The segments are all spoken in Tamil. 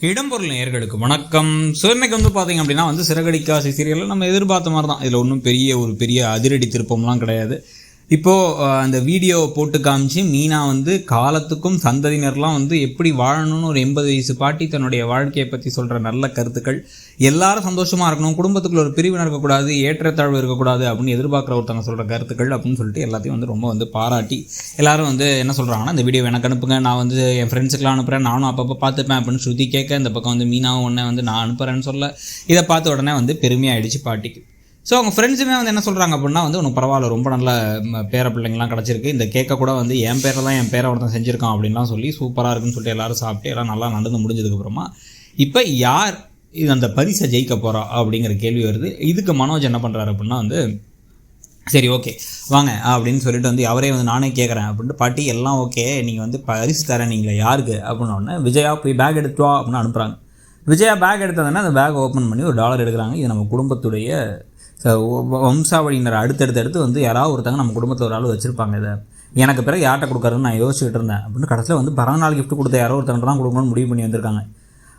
இடம்பொருள் நேயர்களுக்கு வணக்கம். இன்னைக்கு பார்த்தீங்க அப்படின்னா சிறகடிக்காசை சீரியலில் நம்ம எதிர்பார்த்த மாதிரி தான். இதில் ஒன்றும் பெரிய அதிரடி திருப்பம்லாம் கிடையாது. இப்போது அந்த வீடியோ போட்டு காமிச்சு மீனா காலத்துக்கும் சந்ததியினர்லாம் எப்படி வாழணும்னு ஒரு 80 வயசு பாட்டி தன்னுடைய வாழ்க்கையை பற்றி சொல்கிற நல்ல கருத்துக்கள், எல்லாரும் சந்தோஷமாக இருக்கணும், குடும்பத்துக்குள்ள ஒரு பிரிவினை இருக்கக்கூடாது, ஏற்றத்தாழ்வு இருக்கக்கூடாது அப்படின்னு எதிர்பார்க்குற ஒருத்தவங்க சொல்கிற கருத்துக்கள் அப்படின்னு சொல்லிட்டு எல்லாத்தையும் ரொம்ப பாராட்டி எல்லாரும் என்ன சொல்கிறாங்கன்னா, இந்த வீடியோ எனக்கு அனுப்புங்க, நான் என் ஃப்ரெண்ட்ஸுக்கெலாம் அனுப்புகிறேன், நானும் அப்பப்போ பார்த்துப்பேன் அப்படின்னு ஸ்ருதி கேட்க, இந்த பக்கம் மீனாவும் உடனே நான் அனுப்புகிறேன்னு சொல்ல, இதை பார்த்து உடனே பெருமையாயிடுச்சு பாட்டிக்கு. ஸோ அவங்க ஃப்ரெண்ட்ஸுமே என்ன சொல்கிறாங்க அப்படின்னா உனக்கு பரவாயில்ல, ரொம்ப நல்ல பேர பிள்ளைங்களாம் கிடச்சிருக்கு, இந்த கேக்கை கூட என் பேரை தான் என் பேரை ஒருத்தன் செஞ்சுருக்கான் அப்படின்லாம் சொல்லி சூப்பராக இருக்குன்னு சொல்லிட்டு எல்லோரும் சாப்பிட்டு எல்லாம் நல்லா நடந்து முடிஞ்சதுக்கப்புறமா இப்போ யார் இது அந்த பரிசை ஜெயிக்க போகிறா அப்படிங்கிற கேள்வி வருது. இதுக்கு மனோஜ் என்ன பண்ணுறாரு அப்படின்னா சரி ஓகே வாங்க அப்படின்னு சொல்லிட்டு அவரே நானே கேட்குறேன் அப்படின்ட்டு, பாட்டி எல்லாம் ஓகே, நீங்கள் பரிசு தரேன், நீங்களே யாருக்கு அப்படின்னோடனே விஜயா போய் பேக் எடுத்து வா அப்படின்னு அனுப்புகிறாங்க. விஜயா பேக் எடுத்ததுன்னா அந்த பேக் ஓப்பன் பண்ணி $1 எடுக்கிறாங்க. இது நம்ம குடும்பத்துடைய வம்சாவளியினர் அடுத்தடுத்து யாராவது ஒருத்தங்க நம்ம குடும்பத்தில் ஒரு ஆள் வச்சுருப்பாங்க. இதை எனக்கு பிறகு யார்கிட்ட கொடுக்குறதுன்னு நான் யோசிச்சுட்டு இருந்தேன் அப்படின்னு கடைசியில் பிறந்தநாள் கிஃப்ட் கொடுத்த யாரோ ஒருத்தங்க தான் கொடுக்கணும்னு முடிவு பண்ணி வந்திருக்காங்க.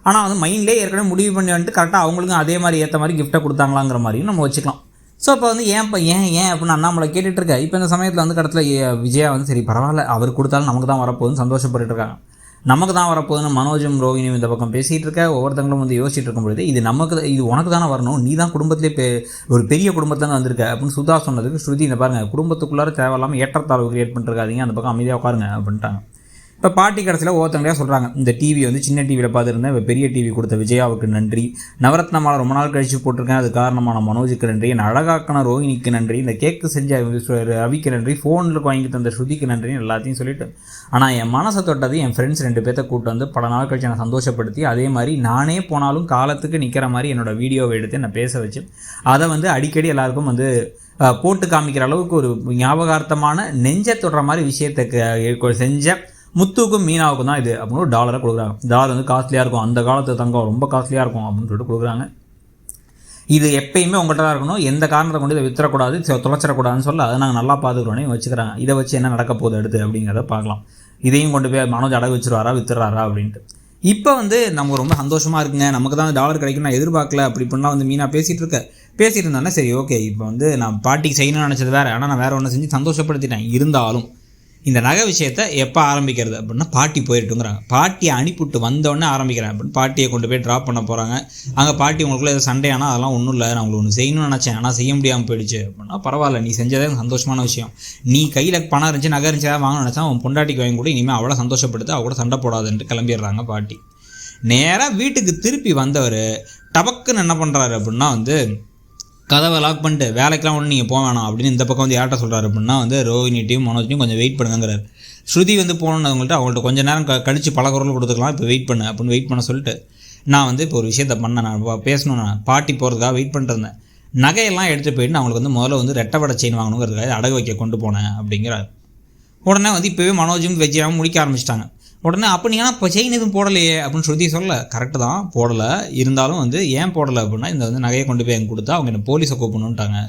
ஆனால் மைண்ட்லேயே ஏற்கனவே முடிவு பண்ணி வந்துட்டு கரெக்டாக அவங்களுக்கும் அதே மாதிரி ஏற்ற மாதிரி கிஃப்ட்டை கொடுத்தாங்களாங்கிற மாதிரியும் நம்ம வச்சுக்கலாம். ஸோ அப்போ ஏன் அப்படின்னு அண்ணாமலை கேட்டுட்ருக்க. இப்போ இந்த சமயத்தில் கடைசியில் விஜயா சரி பரவாயில்ல, அவர் கொடுத்தாலும் நமக்கு தான் வரப்போகுதுன்னு சந்தோஷப்பட்டு இருக்காங்க. நமக்கு தான் வரப்போகுதுன்னு மனோஜும் ரோஹினியும் இந்த பக்கம் பேசிகிட்டு இருக்க. ஒவ்வொருத்தங்களும் யோசிச்சுட்டு இருக்கும்பொழுது இது உனக்கு தானே வரணும், நீ தான் குடும்பத்திலே ஒரு பெரிய குடும்பத்தில் வந்திருக்க அப்படின்னு சுதா சொன்னதுக்கு ஸ்ருதி இந்த பாருங்கள், குடும்பத்துக்குள்ளார தேவையில்லாமல் ஏற்றத்தாழ்வு கிரியேட் பண்ணிருக்காதீங்க, அந்த பக்கம் அமைதியாக உட்காருங்க அப்படின்ட்டாங்க. இப்போ பாட்டி கடைசியில் ஒவ்வொருத்தங்களையாக சொல்கிறாங்க, இந்த டிவி சின்ன டிவியில் பார்த்துருந்தேன், இப்போ பெரிய டிவி கொடுத்த விஜயாவுக்கு நன்றி, நவரத்ன மாலை ரொம்ப நாள் கழித்து போட்டிருக்கேன், அது காரணமான மனோஜுக்கு நன்றி, என் அழகாக்கன ரோஹினிக்கு நன்றி, இந்த கேக்கு செஞ்ச ரவிக்கு நன்றி, ஃபோனில் வாங்கி தந்த ஸ்ருதிக்கு நன்றின்னு எல்லாத்தையும் சொல்லிவிட்டு, ஆனால் என் மனசை தொட்டது என் ஃப்ரெண்ட்ஸ் 2 பேர்த்த கூப்பிட்டு பல நாள் கழிச்சு என்னை சந்தோஷப்படுத்தி, அதே மாதிரி நானே போனாலும் காலத்துக்கு நிற்கிற மாதிரி என்னோடய வீடியோவை எடுத்து என்னை பேச வச்சு அதை அடிக்கடி எல்லாருக்கும் போட்டு காமிக்கிற அளவுக்கு ஒரு ஞாபகார்த்தமான நெஞ்சை தொடுற மாதிரி விஷயத்தை செஞ்ச முத்துக்கும் மீனாவுக்கும் தான் இது அப்படின்னு $1 கொடுக்குறாங்க. டாலர் காஸ்ட்லியாக இருக்கும், அந்த காலத்து தங்கம் ரொம்ப காஸ்ட்லியாக இருக்கும் அப்படின்னு சொல்லிட்டு கொடுக்குறாங்க. இது எப்பயுமே உங்கள்கிட்ட தான் இருக்கணும், எந்த காரணத்தை கொண்டு இதை வித்துறக்கூடாது, தொலைச்சிடக்கூடாதுன்னு சொல்ல அதை நாங்கள் நல்லா பார்த்துக்கிறோன்னே வச்சுக்கிறாங்க. இதை வச்சு என்ன நடக்க போகுது அடுத்து அப்படிங்கிறத பார்க்கலாம். இதையும் கொண்டு போய் மனோஜ் அடகு வச்சுருவாரா வித்துறாரா அப்படின்ட்டு. இப்போ நம்ம ரொம்ப சந்தோஷமாக இருக்குங்க, நமக்கு தான் $1 கிடைக்கும், நான் எதிர்பார்க்கல அப்படி இப்படிலாம் மீனா பேசிகிட்டு இருந்தானே. சரி ஓகே, இப்போ நான் பாட்டிக்கு செய்யணும்னு நினச்சது வேறு, ஆனால் நான் வேறு ஒன்று செஞ்சு சந்தோஷப்படுத்திட்டேன். இருந்தாலும் இந்த நகை விஷயத்தை எப்போ ஆரம்பிக்கிறது அப்படின்னா பாட்டி போயிட்டுங்கிறாங்க. பாட்டியை அனுப்பிவிட்டு வந்தோடனே ஆரம்பிக்கிறேன் அப்படின்னு பாட்டியை கொண்டு போய் ட்ராப் பண்ண போகிறாங்க. அங்கே பாட்டி உங்களுக்குள்ள எதாவது சண்டே ஆனால் அதெல்லாம் ஒன்றும் இல்லை, நான் உங்களுக்கு ஒன்று செய்யணும்னு நினச்சேன் ஆனால் செய்ய முடியாமல் போயிடுச்சு அப்படின்னா, பரவாயில்ல, நீ செஞ்சதே சந்தோஷமான விஷயம். நீ கையில் பணம் இருந்துச்சு, நகை இருந்துச்சு, ஏதாவது வாங்க நினச்சா அவன் பொண்டாட்டிக்கு வாங்கி கூட இனிமேல் அவ்வளோ சந்தோஷப்படுத்து, அவ கூட சண்டை போடாதுன்ட்டு கிளம்பிடுறாங்க பாட்டி. நேராக வீட்டுக்கு திருப்பி வந்தவர் டபக்குன்னு என்ன பண்ணுறாரு அப்படின்னா கதவை லாக் பண்ணிட்டு வேலைக்கெலாம் ஒன்று நீங்கள் போக வேணாம் அப்படின்னு இந்த பக்கம் யார்கிட்ட சொல்கிறாரு அப்படின்னா ரோஹினிட்டையும் மனோஜ்டையும் கொஞ்சம் வெயிட் பண்ணுங்கிறார். ஸ்ருதி போகணுன்னு அவங்கள்ட்ட கொஞ்சம் நேரம் கழித்து பல குரல் கொடுத்துக்கலாம், இப்போ வெயிட் பண்ணு அப்படின்னு வெயிட் பண்ண சொல்லிட்டு, நான் இப்போ ஒரு விஷயத்தை பண்ணேன், நான் பேசணும், நான் பாட்டி போகிறதுக்காக வெயிட் பண்ணிட்டு இருந்தேன், நகையெல்லாம் எடுத்துகிட்டு போயிட்டு நான் அவங்களுக்கு முதல்ல ரெட்டை செயின் வாங்கணுங்கிறதுக்காக அடகு வைக்க கொண்டு போனேன் அப்படிங்கிறார். உடனே இப்போவே மனோஜும் வெஜ்ஜாவும் முடிக்க ஆரம்பிச்சிட்டாங்க. உடனே அப்போ நீங்கள் ஆனால் இப்போ செயின் எதுவும் போடலையே அப்படின்னு ஸ்ருதி சொல்ல, கரெக்டு தான் போடலை, இருந்தாலும் ஏன் போடலை அப்படின்னா இந்த நகையை கொண்டு போய் எங்கே கொடுத்தா அவங்க என்ன போலீஸை கூப்பிடணுன்ட்டாங்க,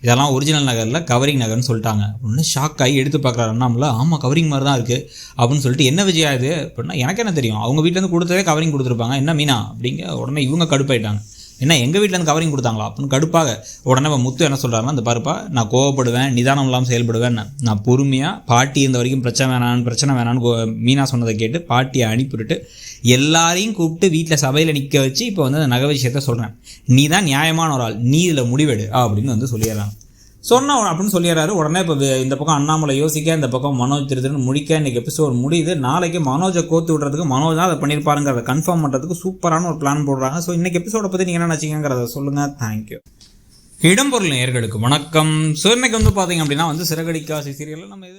இதெல்லாம் ஒரிஜினல் நகரில் கவரிங் நகர்னு சொல்லிட்டாங்க அப்படின்னு ஷாக் ஆகி எடுத்து பார்க்குறாரு அண்ணாமலை. ஆமாம் கவரிங் மாதிரி தான் இருக்குது அப்படின்னு சொல்லிட்டு, என்ன விஜயா இது அப்படின்னா, எனக்கு என்ன தெரியும், அவங்க வீட்டிலேருந்து கொடுத்ததே கவரிங் கொடுத்துருப்பாங்க, என்ன மீனா அப்படிங்க. உடனே இவங்க கடுப்பாயிட்டாங்க, என்ன எங்கள் வீட்டிலேருந்து கவரிங் கொடுத்தாங்களா அப்படின்னு கடுப்பாக. உடனே முத்து என்ன சொல்கிறாருன்னா, அந்த பாருப்பா நான் கோவப்படுவேன், நிதானம் இல்லாமல் செயல்படுவேன், நான் பொறுமையாக பாட்டி இந்த வரைக்கும் பிரச்சனை வேணான்னு மீனா சொன்னதை கேட்டு பாட்டியை அனுப்பிவிட்டு எல்லாரையும் கூப்பிட்டு வீட்டில் சபையில் நிற்க வச்சு இப்போ அந்த நகை விஷயத்த சொல்கிறேன், நீ தான் நியாயமான ஒரு ஆள், நீ இதில் முடிவெடு அப்படின்னு சொல்லிடுறாங்க. அப்படின்னு சொல்லிடுறாரு. உடனே இப்போ இந்த பக்கம் அண்ணாமலை யோசிக்க, இந்த பக்கம் மனோஜ் திருன்னு முடிக்க, இன்றைக்கி எபிசோட் முடியுது. நாளைக்கு மனோஜை கோத்து விடுறதுக்கு, மனோஜ் தான் அதை பண்ணியிருப்பாருங்கிறத கன்ஃபார்ம் பண்ணுறதுக்கு சூப்பரான ஒரு பிளான் போடுறாங்க. ஸோ இன்றைக்கி எபிசோடை பற்றி நீங்கள் என்ன நினச்சிங்கிறத சொல்லுங்கள். தேங்க்யூ. இடம்பொருள் நேயர்களுக்கு வணக்கம். இன்னைக்கு பார்த்தீங்க அப்படின்னா சிறகடிக்காசை சீரியலில் நம்ம